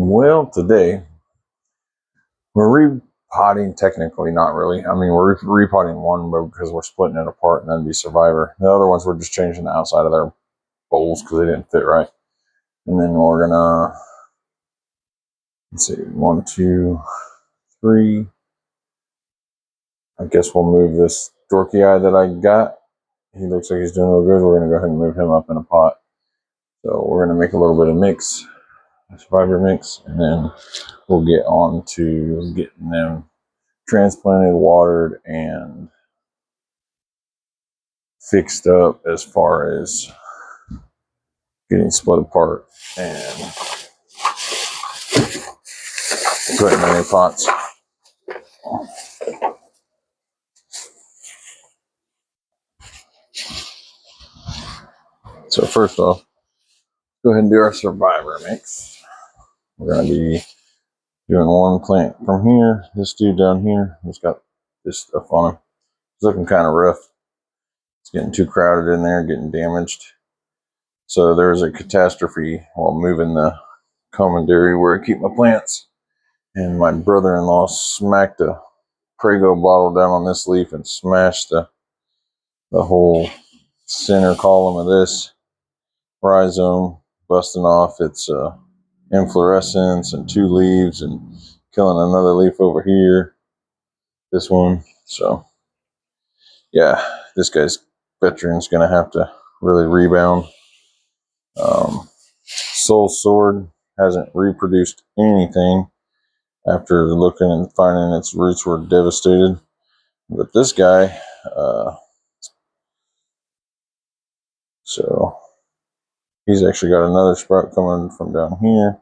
Well, today we're repotting, technically, not really. I mean, we're repotting one because we're splitting it apart and then be survivor. The other ones, we're just changing the outside of their bowls because they didn't fit right. And then we're gonna, let's see, 1, 2, 3. I guess we'll move this dorky eye that I got. He looks like he's doing real good. We're gonna go ahead and move him up in a pot. So we're gonna make a little bit of mix, a survivor mix, and then we'll get on to getting them transplanted, watered, and fixed up as far as getting split apart and put in new pots. So first off, go ahead and do our survivor mix. We're going to be doing one plant from here. This dude down here, he's got this stuff on him. It's looking kind of rough. It's getting too crowded in there, getting damaged. So there's a catastrophe while moving the commandery where I keep my plants. And my brother-in-law smacked a Prego bottle down on this leaf and smashed the whole center column of this rhizome, busting off its inflorescence and 2 leaves and killing another leaf over here, this one. So yeah, this guy's veteran's gonna have to really rebound. Soul Sword hasn't reproduced anything after looking and finding its roots were devastated. But this guy, so he's actually got another sprout coming from down here.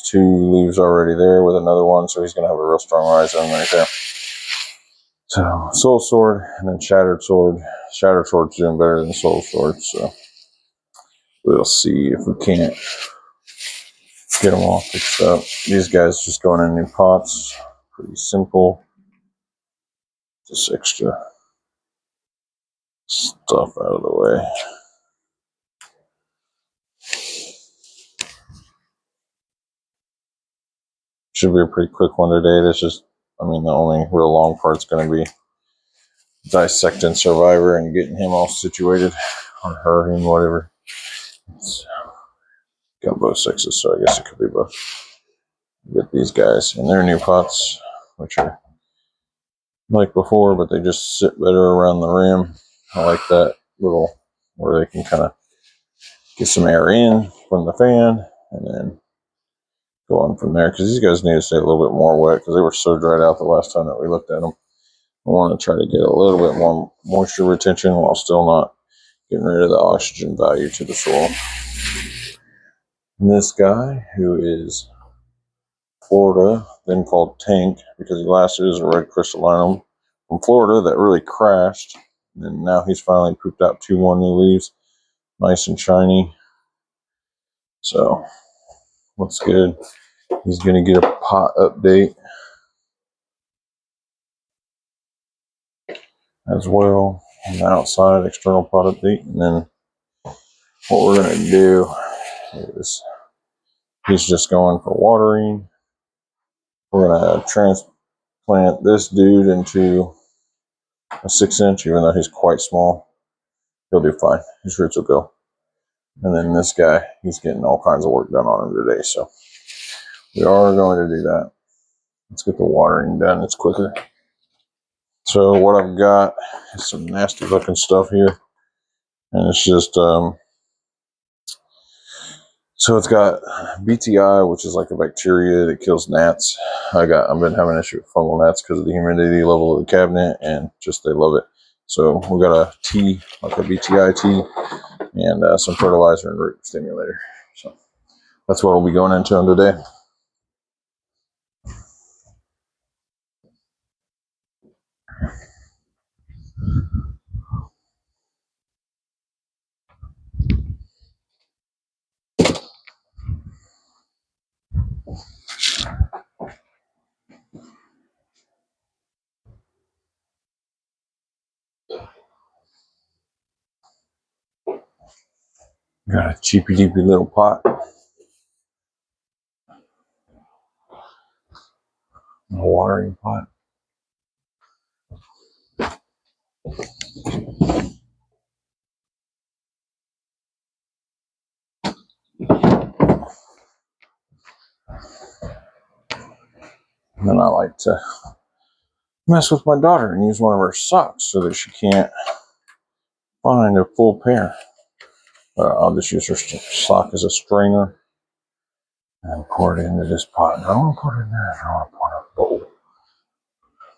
2 leaves already there with another one, so he's going to have a real strong rhizome right there. So Soul Sword and then Shattered Sword. Shattered Sword's doing better than Soul Sword, so we'll see if we can't get them all fixed up. These guys just going in new pots. Pretty simple. Just extra stuff out of the way. Should be a pretty quick one today. This is, I mean, the only real long part's going to be dissecting Survivor and getting him all situated, or her, and whatever. It's got both sexes, so I guess it could be both. Get these guys in their new pots, which are like before, but they just sit better around the rim. I like that little, where they can kind of get some air in from the fan, and then go on from there, because these guys need to stay a little bit more wet, because they were so dried out the last time that we looked at them. I want to try to get a little bit more moisture retention while still not getting rid of the oxygen value to the soil. And this guy, who is Florida, then called Tank, because he last used a red crystallinum from Florida that really crashed. And now he's finally pooped out 2 more new leaves, nice and shiny. So looks good. He's going to get a pot update as well on the outside, external pot update. And then what we're going to do is he's just going for watering. We're going to transplant this dude into a 6-inch, even though he's quite small. He'll do fine. His roots will go. And then this guy, he's getting all kinds of work done on him today. So we are going to do that. Let's get the watering done. It's quicker. So what I've got is some nasty looking stuff here. And it's just, so it's got BTI, which is like a bacteria that kills gnats. I've been having an issue with fungal gnats because of the humidity level of the cabinet, and just they love it. So we got a tea, like a BTI tea, and some fertilizer and root stimulator. So that's what we'll be going into them today. Got a cheapy deepy little pot. A watering pot. And then I like to mess with my daughter and use one of her socks so that she can't find a full pair. I'll just use her sock as a strainer and pour it into this pot. I don't want to put it in there. I want to pour it in a bowl.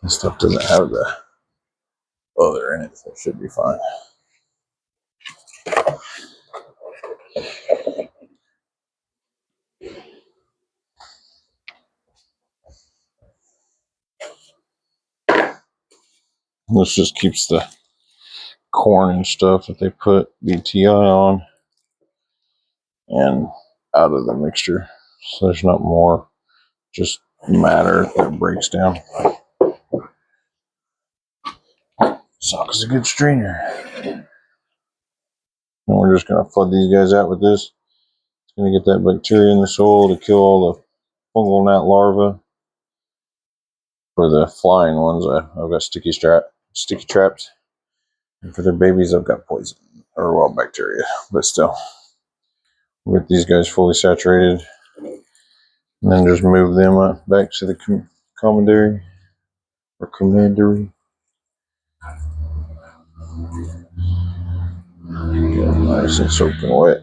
This stuff doesn't have the other in it, so it should be fine. This just keeps the corn and stuff that they put BTI on and out of the mixture, so there's not more just matter that breaks down. Sock is a good strainer. And we're just going to flood these guys out with this. It's going to get that bacteria in the soil to kill all the fungal gnat larvae. For the flying ones, I've got sticky traps. And for their babies, I've got poison, or well, bacteria. But still, we'll get these guys fully saturated. And then just move them back to the commandery, or commandery. Get them nice and soaking wet.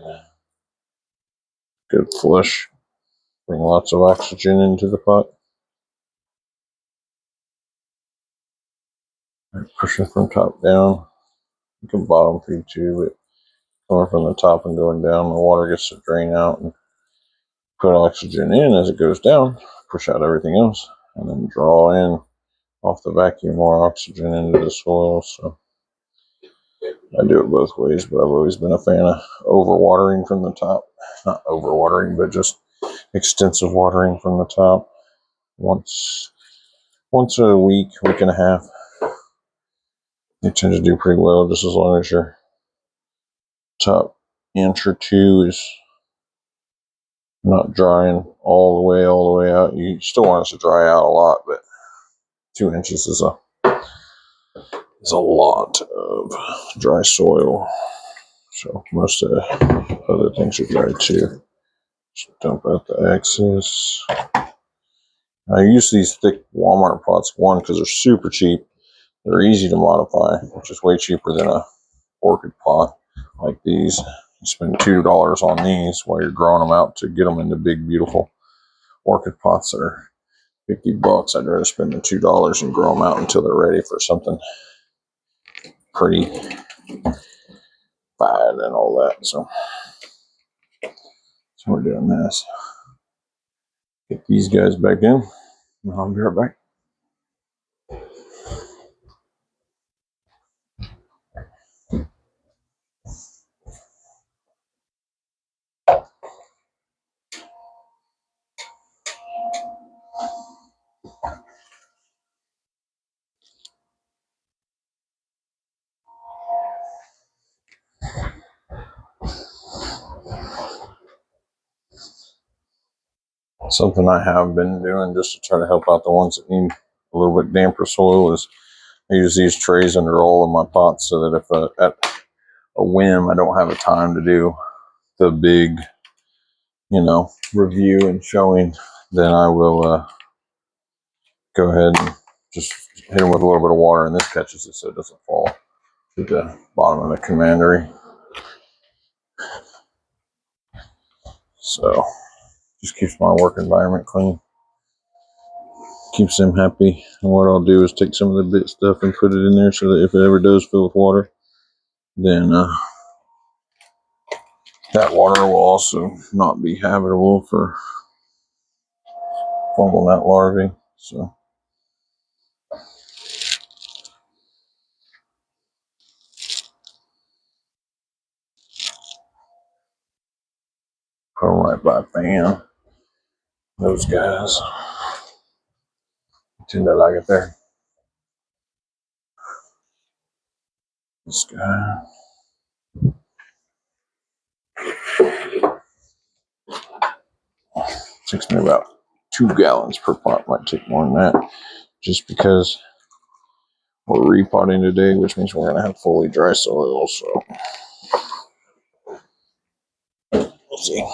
Good flush. Bring lots of oxygen into the pot. Pushing from top down. You can bottom feed too, but coming from the top and going down, the water gets to drain out and put oxygen in as it goes down, push out everything else, and then draw in off the vacuum more oxygen into the soil. So I do it both ways, but I've always been a fan of overwatering from the top. Not overwatering, but just extensive watering from the top. Once a week and a half. They tend to do pretty well, just as long as your top inch or two is not drying all the way out. You still want it to dry out a lot, but 2 inches is a lot of dry soil. So most of the other things are dry too. Just dump out the excess. I use these thick Walmart pots, one, because they're super cheap. They're easy to modify, which is way cheaper than a orchid pot like these. You spend $2 on these while you're growing them out to get them into big, beautiful orchid pots that are $50. I'd rather spend the $2 and grow them out until they're ready for something pretty fine and all that. So we're doing this. Get these guys back in, and I'll be right back. Something I have been doing just to try to help out the ones that need a little bit damper soil is I use these trays under all of my pots so that if at a whim I don't have a time to do the big, review and showing, then I will go ahead and just hit them with a little bit of water, and this catches it so it doesn't fall to the bottom of the commandery. So just keeps my work environment clean, keeps them happy. And what I'll do is take some of the bit stuff and put it in there so that if it ever does fill with water, then that water will also not be habitable for fungal gnat larvae. So put them right by a fan. Those guys tend to like it there. This guy. Takes me about 2 gallons per pot. Might take more than that, just because we're repotting today, which means we're going to have fully dry soil. So we'll see.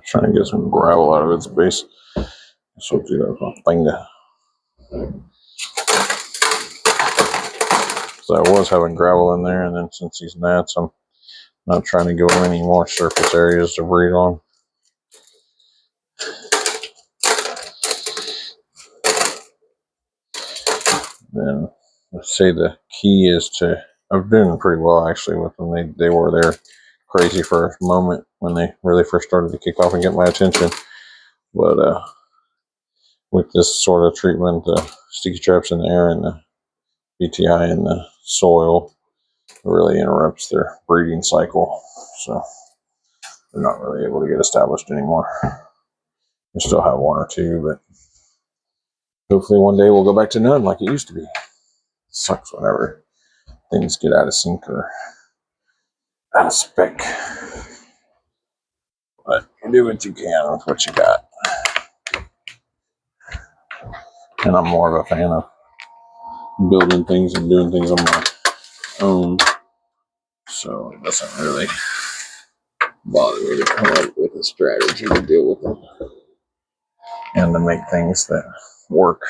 Trying to get some gravel out of its base. So do that thing to. So I was having gravel in there, and then since these gnats, I'm not trying to go any more surface areas to breed on. Then let's say the key is to. I'm doing pretty well actually with them. They were there crazy for a moment when they really first started to kick off and get my attention, but with this sort of treatment, the sticky traps in the air and the BTI in the soil, it really interrupts their breeding cycle. So they're not really able to get established anymore. We still have 1 or 2, but hopefully one day we'll go back to none like it used to be. It sucks whenever things get out of sync or out of spec. But you do what you can with what you got. And I'm more of a fan of building things and doing things on my own. So it doesn't really bother me to come up with a strategy to deal with them and to make things that work.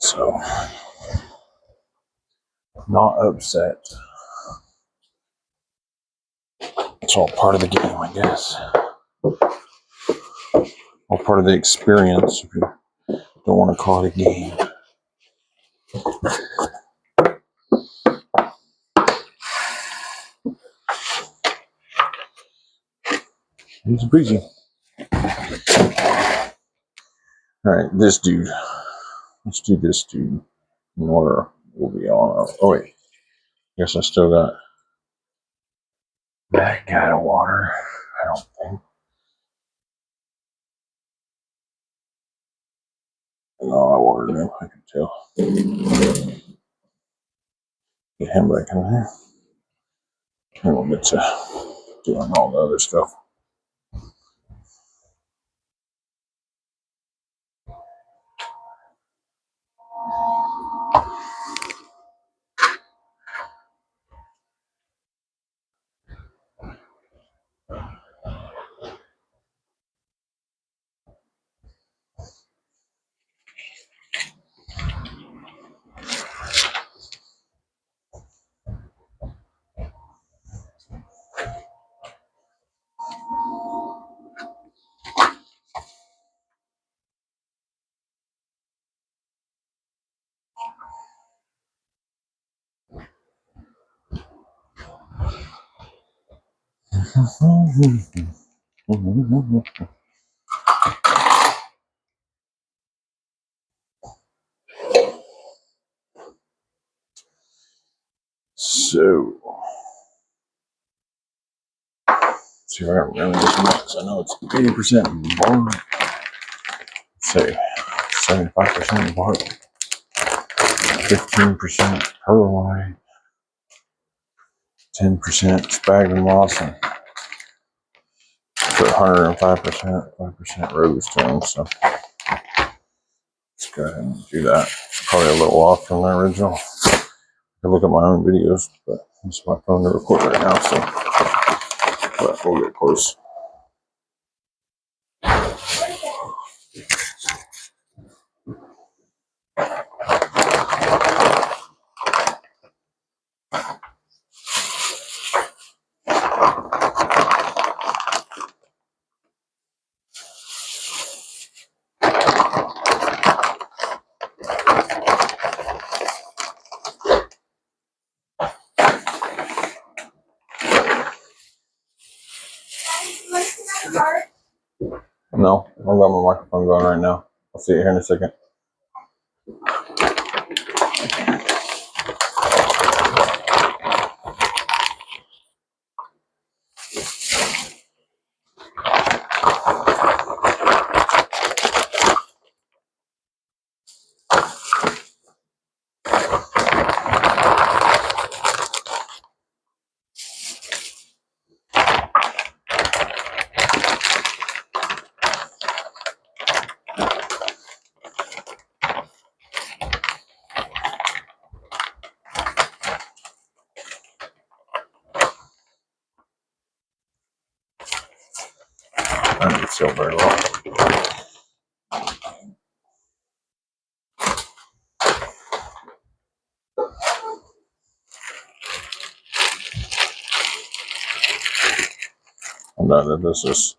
So, not upset. It's all part of the game, I guess. All part of the experience, if you don't want to call it a game. It's breezy. Alright, this dude. Let's do this dude. In order, we'll be on. Oh, wait. Guess I still got that guy to water. I don't think. No, I watered him. I can tell. Get him back in there. And we'll get to doing all the other stuff. So, see if I remember this much. I know it's 80% bark. Let's say 75% bark, 15% perlite, 10% sphagnum moss, and 105%, 5% rose tone. So let's go ahead and do that. It's probably a little off from my original. I look at my own videos, but it's my phone to record right now, so but we'll get close. No, I've got my microphone going right now. I'll see you here in a second. I didn't feel very well. I'm done that this is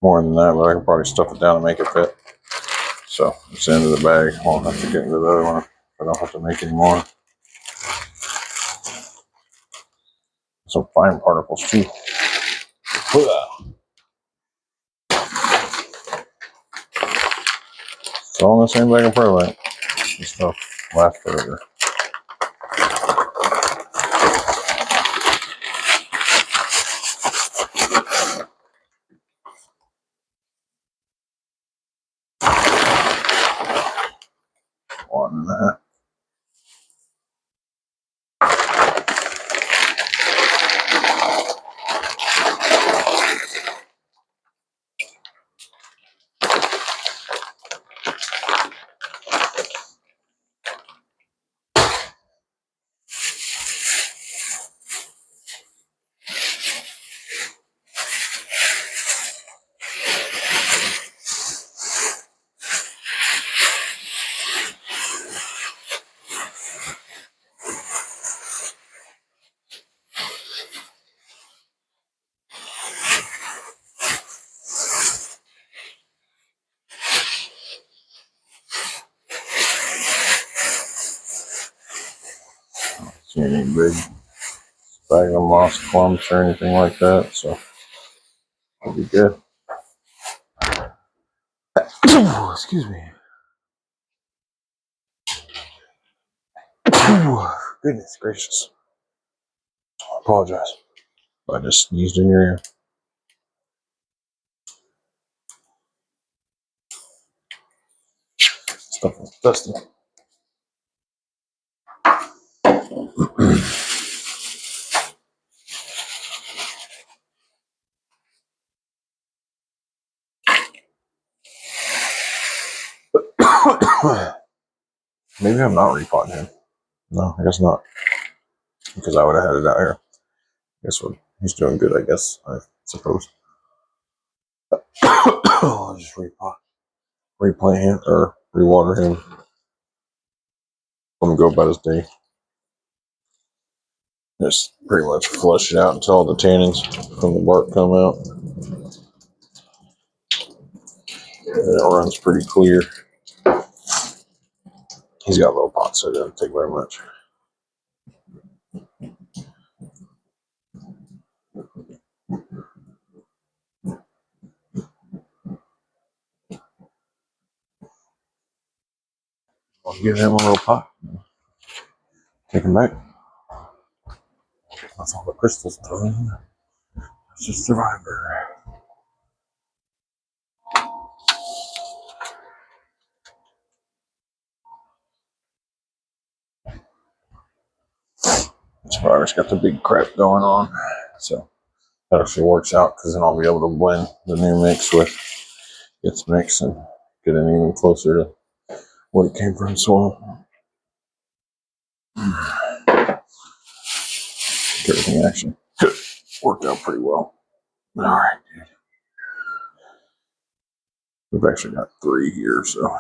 more than that, but I can probably stuff it down and make it fit. So it's the end of the bag. I'll have to get into the other one if I don't have to make any more. Some fine particles too. It's all in the same bag of perlite. This stuff lasts forever. One and a half. See any big sphagnum moss clumps or anything like that, so it'll be good. Excuse me. Goodness gracious. I apologize. I just sneezed in your ear. Stuff is dusty. Maybe I'm not repotting him. No, I guess not. Because I would have had it out here. Guess what? He's doing good, I guess. I suppose. I'll just replant him, or rewater him. Let him go about his day. Just pretty much flush it out until all the tannins from the bark come out. And it runs pretty clear. He's got little pots, so it doesn't take very much. I'll give him a little pot. Take him back. That's all the crystals done. It's just Survivor. Survivor's got the big crap going on. So that actually works out because then I'll be able to blend the new mix with its mix and get it even closer to where it came from soil. Everything actually worked out pretty well. All right, dude. We've actually got 3 here, so.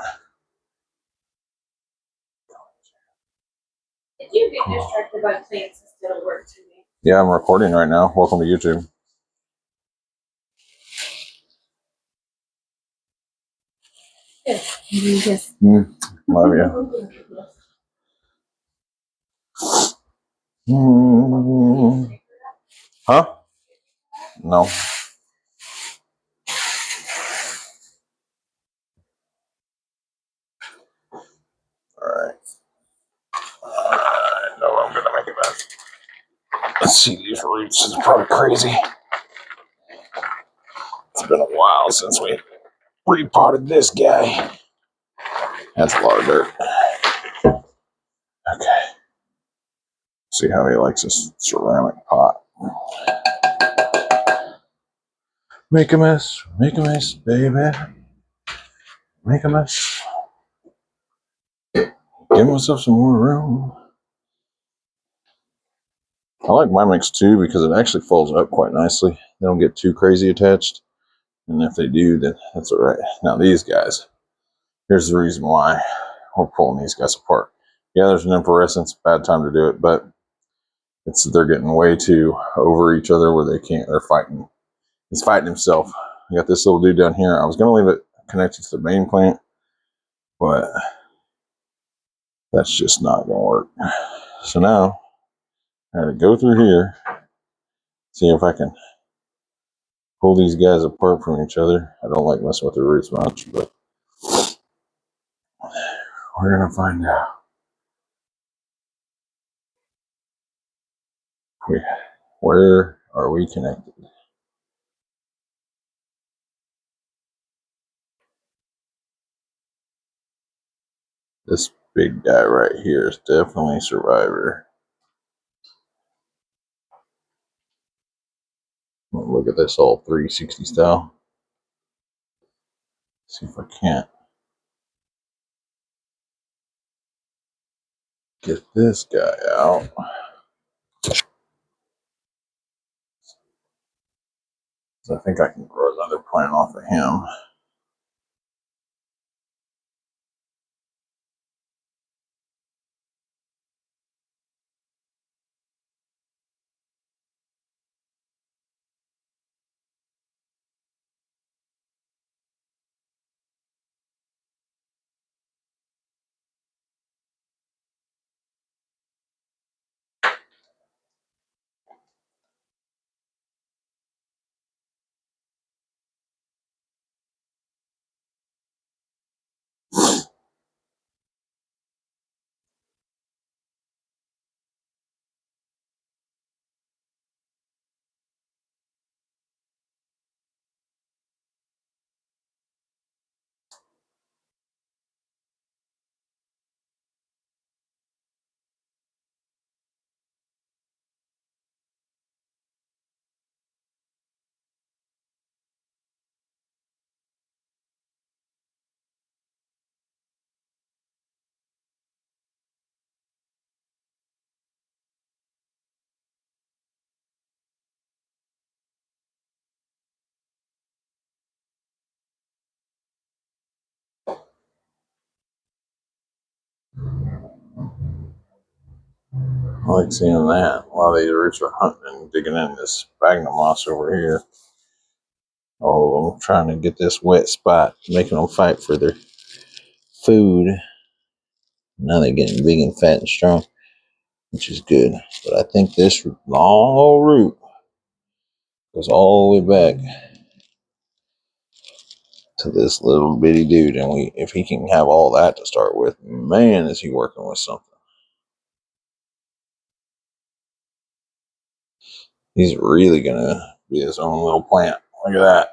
If you get distracted by plants instead of work to me. Yeah, I'm recording right now. Welcome to YouTube. Yes. Love you. Huh? No. Alright. I know I'm gonna make a mess. Let's see these roots. It's probably crazy. It's been a while since we repotted this guy. That's a lot of dirt. Okay. See how he likes this ceramic pot. Make a mess, baby. Make a mess. Give myself some more room. I like my mix too because it actually folds up quite nicely. They don't get too crazy attached. And if they do, then that's all right. Now these guys, here's the reason why we're pulling these guys apart. Yeah, there's an inflorescence, bad time to do it, but they're getting way too over each other where they're fighting. He's fighting himself. I got this little dude down here. I was going to leave it connected to the main plant, but that's just not going to work. So now I got to go through here, see if I can pull these guys apart from each other. I don't like messing with the roots much, but we're going to find out. Where are we connected? This big guy right here is definitely Survivor. Look at this all 360 style. See if I can't get this guy out. So I think I can grow another plant off of him. I like seeing that while these roots are hunting and digging in this sphagnum moss over here. All of them trying to get this wet spot, making them fight for their food. Now they're getting big and fat and strong, which is good. But I think this long old root goes all the way back to this little bitty dude. And if he can have all that to start with, man, is he working with something. He's really gonna be his own little plant. Look at that.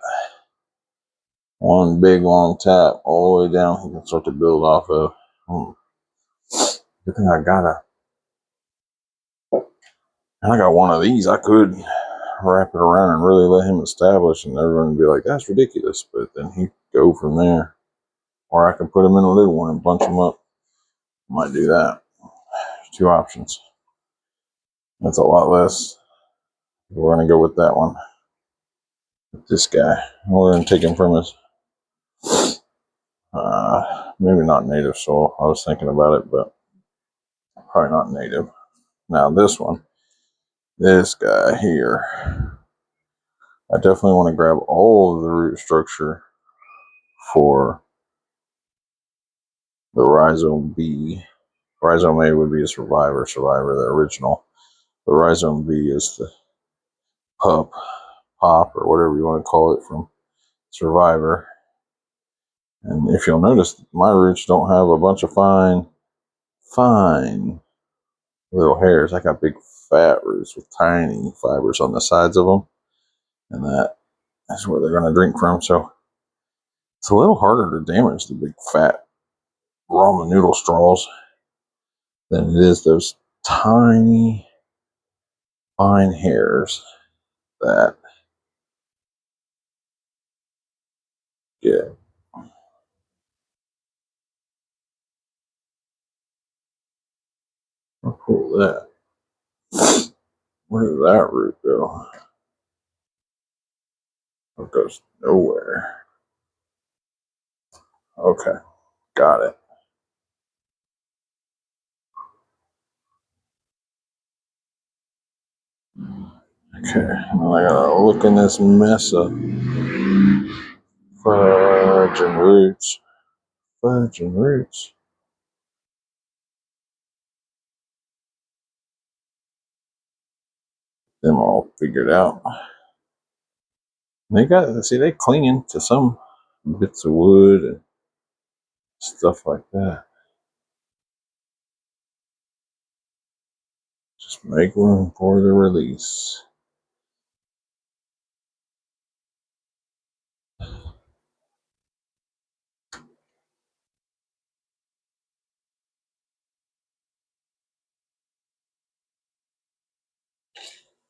One big long tap all the way down. He can start to build off of. Good thing I got one of these. I could wrap it around and really let him establish, and everyone would be like, "That's ridiculous." But then he'd go from there. Or I could put him in a little one and bunch him up. Might do that. Two options. That's a lot less. We're gonna go with that one. With this guy. We're gonna take him from his maybe not native soil. I was thinking about it, but probably not native. Now this one, this guy here, I definitely want to grab all of the root structure for the rhizome B. Rhizome A would be a survivor, the original. The rhizome B is the pop, or whatever you want to call it from Survivor. And if you'll notice, my roots don't have a bunch of fine fine little hairs. I got big fat roots with tiny fibers on the sides of them, and that's where they're going to drink from. So it's a little harder to damage the big fat ramen noodle straws than it is those tiny fine hairs that get. I'll pull that. Where did that root go? It goes nowhere. Okay, got it. Okay, now I gotta look in this mess up. Fudge and roots. Fudge and roots. Them all figured out. They clinging to some bits of wood and stuff like that. Just make room for the release.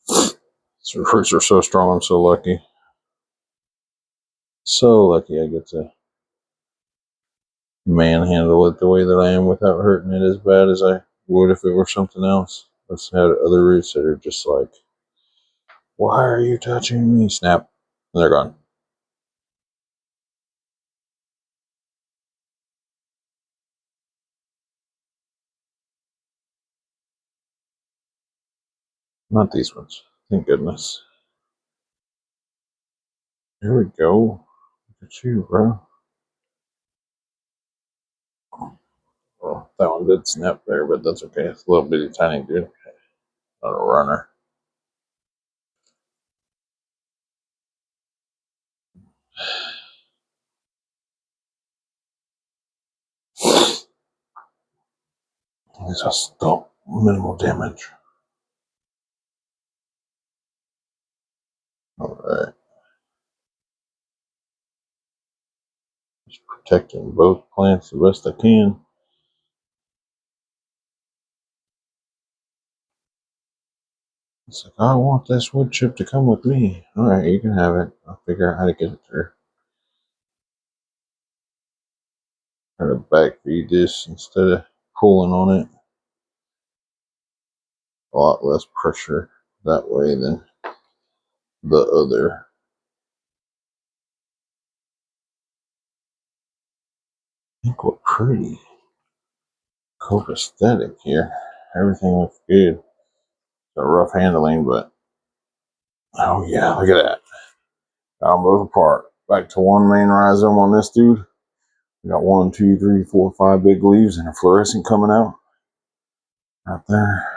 These roots are so strong, I'm so lucky. So lucky I get to manhandle it the way that I am without hurting it as bad as I would if it were something else. Let's have other roots that are just like, why are you touching me? Snap. And they're gone. Not these ones. Thank goodness. Here we go. Look at you, bro. Well, that one did snap there, but that's okay. It's a little bitty tiny dude. Not a runner. It's just minimal damage. Alright. Just protecting both plants the best I can. It's like, I want this wood chip to come with me. Alright, you can have it. I'll figure out how to get it through. Try to backfeed this instead of pulling on it. A lot less pressure that way than the other. I think we're pretty copacetic here. Everything looks good. It's a rough handling, but oh yeah, look at that. Got them both apart. Back to one main rhizome on this dude. We got 1, 2, 3, 4, 5 big leaves and a fluorescent coming out. Right there.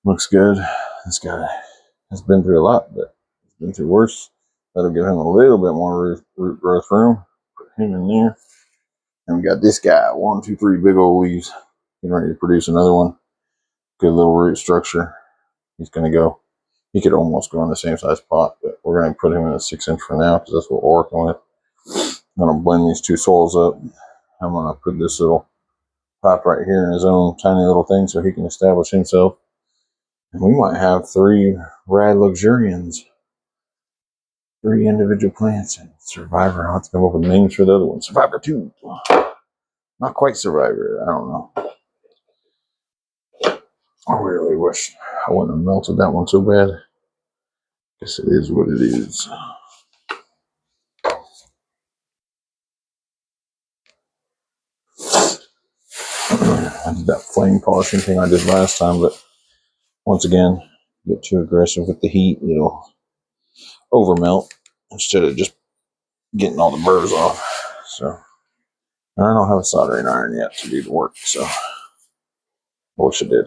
Looks good. This guy has been through a lot, but he's been through worse. That'll give him a little bit more root growth room. Put him in there. And we got this guy, 1, 2, 3 big old leaves. Getting ready to produce another one. Good little root structure. He's going to go. He could almost go in the same size pot, but we're going to put him in a 6-inch for now because that's what we're working with. I'm going to blend these two soils up. I'm going to put this little pot right here in his own tiny little thing so he can establish himself. And we might have 3 rad luxurians, 3 individual plants, and Survivor. I'll have to come up with names for the other one. Survivor 2. Not quite Survivor. I don't know. I really wish I wouldn't have melted that one so bad. Guess it is what it is. I did that flame polishing thing I did last time, but once again, get too aggressive with the heat, it'll over melt instead of just getting all the burrs off. So I don't have a soldering iron yet to do the work, so I wish I did.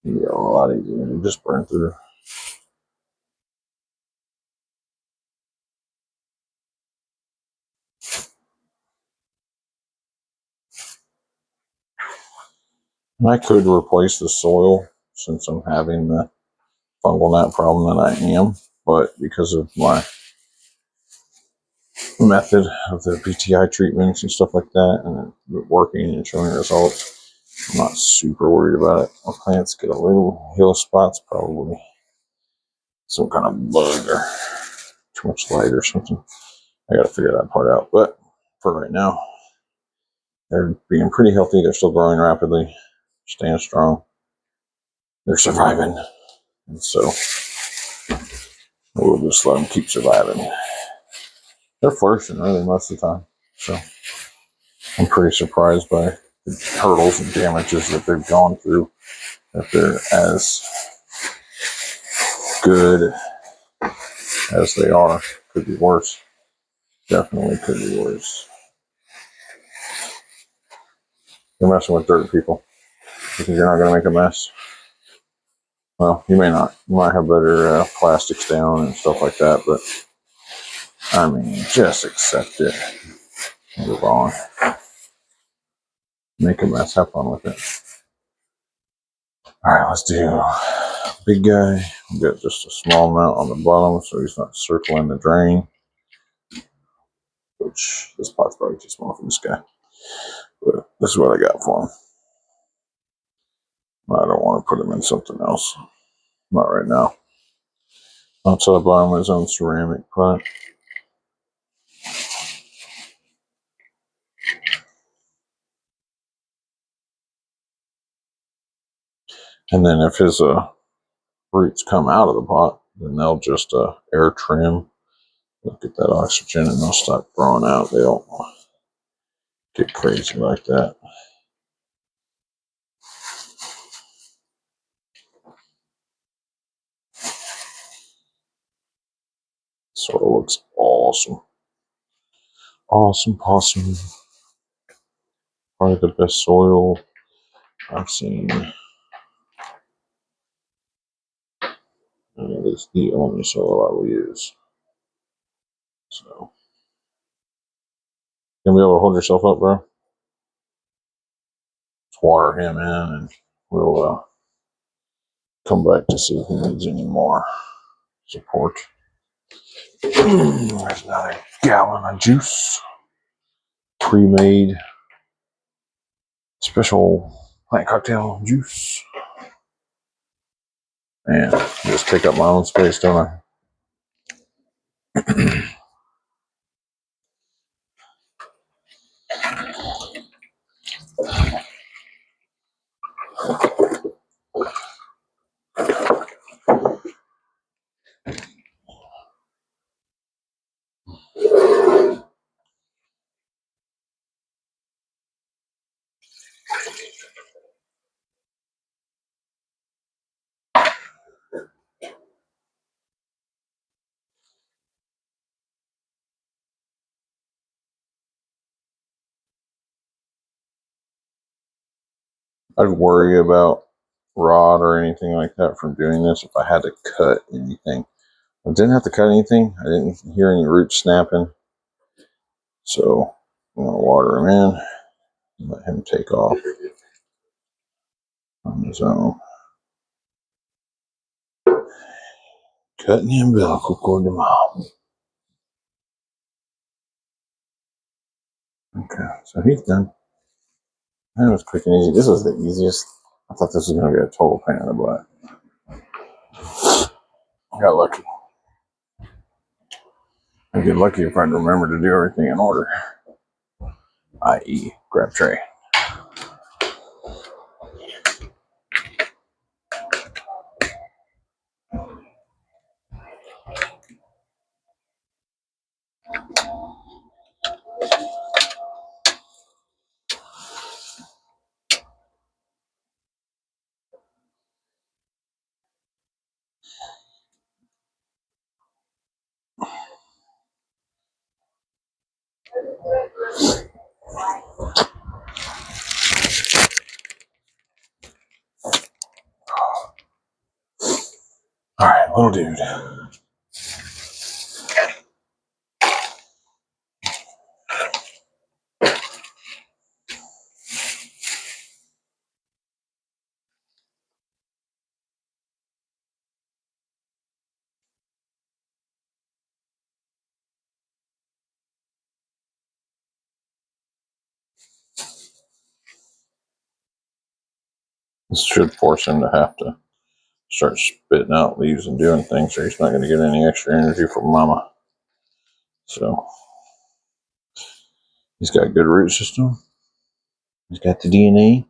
It'd be a lot easier to just burn through. And I could replace the soil since I'm having the fungal gnat problem that I am, but because of my method of the BTI treatments and stuff like that, and it working and showing results, I'm not super worried about it. My plants get a little hill spots, probably some kind of bug or too much light or something. I gotta figure that part out. But for right now, they're being pretty healthy. They're still growing rapidly, staying strong. They're surviving. And so we'll just let them keep surviving. They're flourishing really most of the time. So I'm pretty surprised by the hurdles and damages that they've gone through, that they're as good as they are. Could be worse. Definitely could be worse. You're messing with dirt, people. You think you're not going to make a mess? Well, you may not. You might have better plastics down and stuff like that, but I mean, just accept it. Move on. Make a mess. Have fun with it. All right, let's do big guy. We'll get just a small amount on the bottom so he's not circling the drain, which this pot's probably too small for this guy. But this is what I got for him. I don't want to put him in something else. Not right now. Outside, I buy him his own ceramic pot. And then if his roots come out of the pot, then they'll just air trim. They'll get that oxygen and they'll start growing out. They don't get crazy like that. Sort of looks awesome. Awesome possum. Probably the best soil I've seen. And it is the only soil I will use. So, you gonna be able to hold yourself up, bro? Let's water him in and we'll come back to see if he needs any more support. There's another gallon of juice. Pre-made special plant cocktail juice. And just take up my own space, don't I? I'd worry about rot or anything like that from doing this if I had to cut anything. I didn't have to cut anything. I didn't hear any roots snapping. So I'm going to water him in and let him take off on his own. Cutting the umbilical cord to mom. Okay, so he's done. That was quick and easy. This was the easiest. I thought this was going to be a total pain in the butt. I got lucky. I'd get lucky if I'd remember to do everything in order, i.e. grab tray. All right, little dude. This should force him to have to start spitting out leaves and doing things, or he's not going to get any extra energy from mama. So he's got a good root system. He's got the DNA.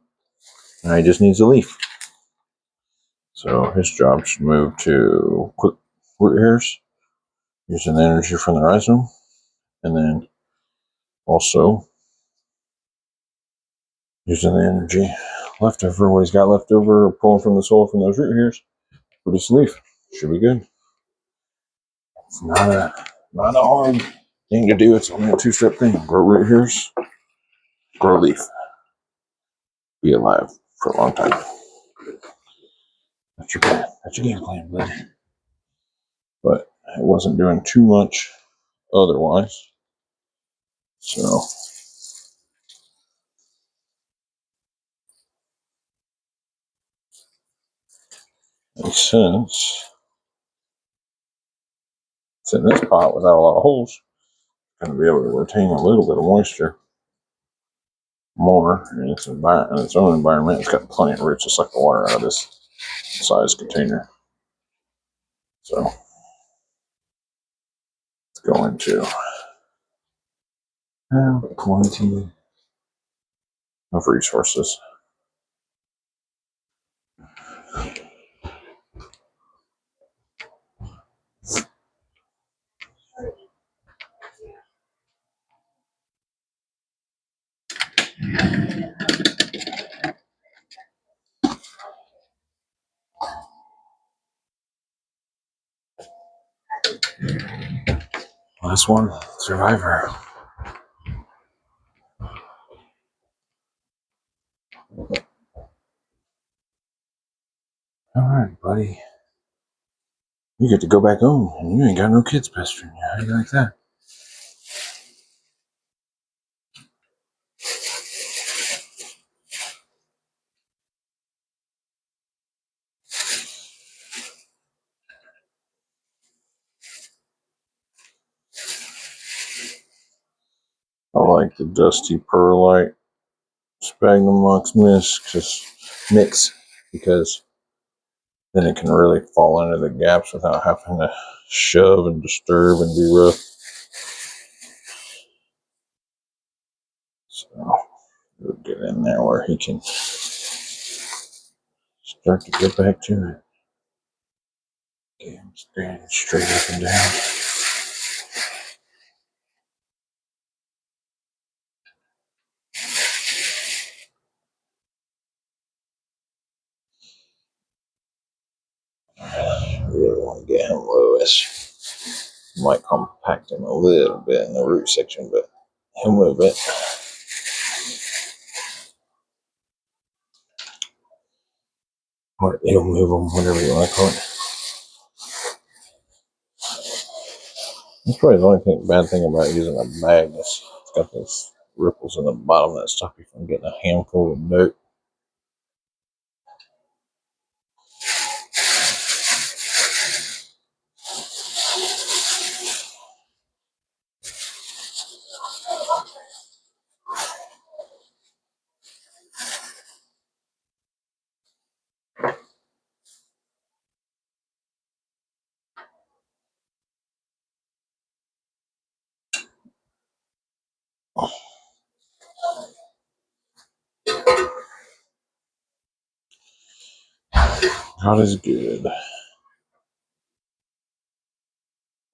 Now he just needs a leaf. So his job should move to quick root hairs, using the energy from the rhizome, and then also using the energy leftover, what he's got left over, pulling from the soil from those root hairs, produce a leaf. Should be good. It's not a hard thing to do. It's only a two-step thing. Grow root hairs, grow leaf. Be alive for a long time. That's your plan. That's your game plan, bud. But it wasn't doing too much otherwise. So and since it's in this pot without a lot of holes, it's going to be able to retain a little bit of moisture more in its own environment. It's got plenty of roots, just like the water out of this size container. So it's going to have plenty of resources. Last one, survivor. All right, buddy. You get to go back home, and you ain't got no kids pestering you. How do you like that? I like the dusty perlite sphagnum mox mix because then it can really fall into the gaps without having to shove and disturb and be rough. So we'll get in there where he can start to get back to it. Okay, I'm standing straight up and down. I really want to get him lowish. Might compact him a little bit in the root section, but he'll move it. Or it'll move them, whatever you want to call it. That's probably the only bad thing about using a bag. It's got those ripples in the bottom that stop you from getting a handful of dirt. Not as good.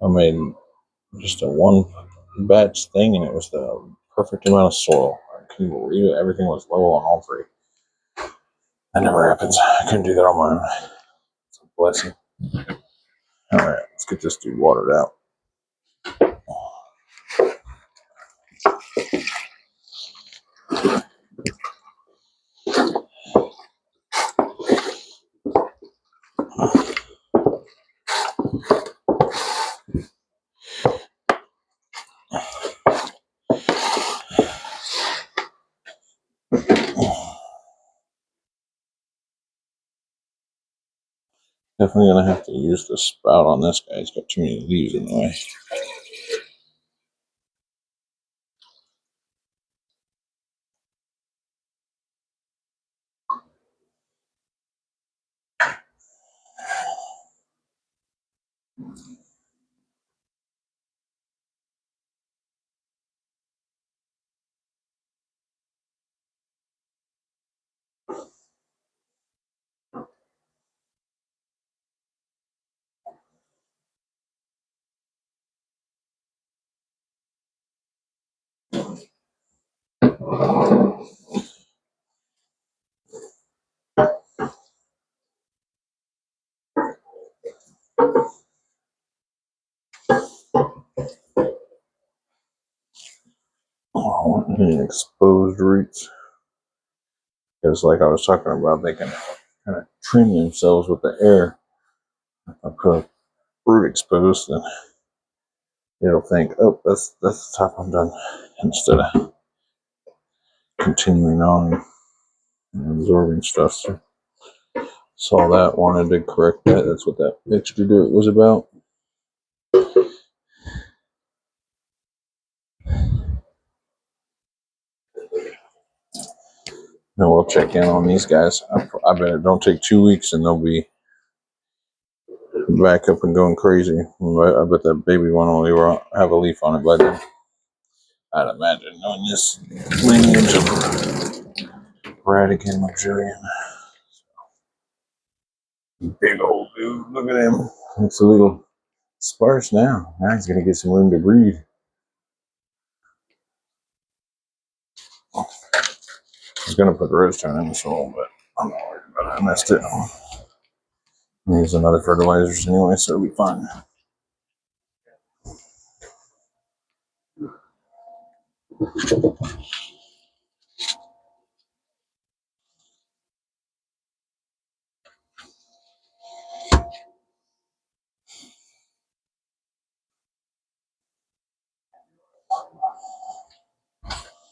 I made just a one batch thing, and it was the perfect amount of soil. I couldn't believe it. Everything was level on all three. That never happens. I couldn't do that on my own. It's a blessing. All right, let's get this dude watered out. Definitely gonna have to use the spout on this guy. He's got too many leaves in the way. Oh, any exposed roots. Because like I was talking about, they can kind of trim themselves with the air. If I put a root exposed, then it'll think, oh, that's the top, I'm done. Instead of continuing on and absorbing stuff. So saw that, wanted to correct that. That's what that extra dirt was about. And we'll check in on these guys. I bet it don't take 2 weeks and they'll be back up and going crazy. I bet that baby one will have a leaf on it by then. I'd imagine knowing this lineage of Radican Luxurian. Big old dude. Look at him. It's a little sparse now. Now he's going to get some room to breathe. I was going to put rosestown in the soil, but I'm not worried about it. I missed it. Use another fertilizers anyway, so it'll be fine.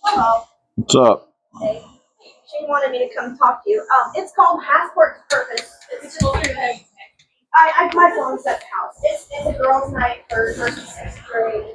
Hello. What's up? Hey. She wanted me to come talk to you. It's called Passport Purpose. It's just my phone's at the house. It's a girls' night for first and sixth grade.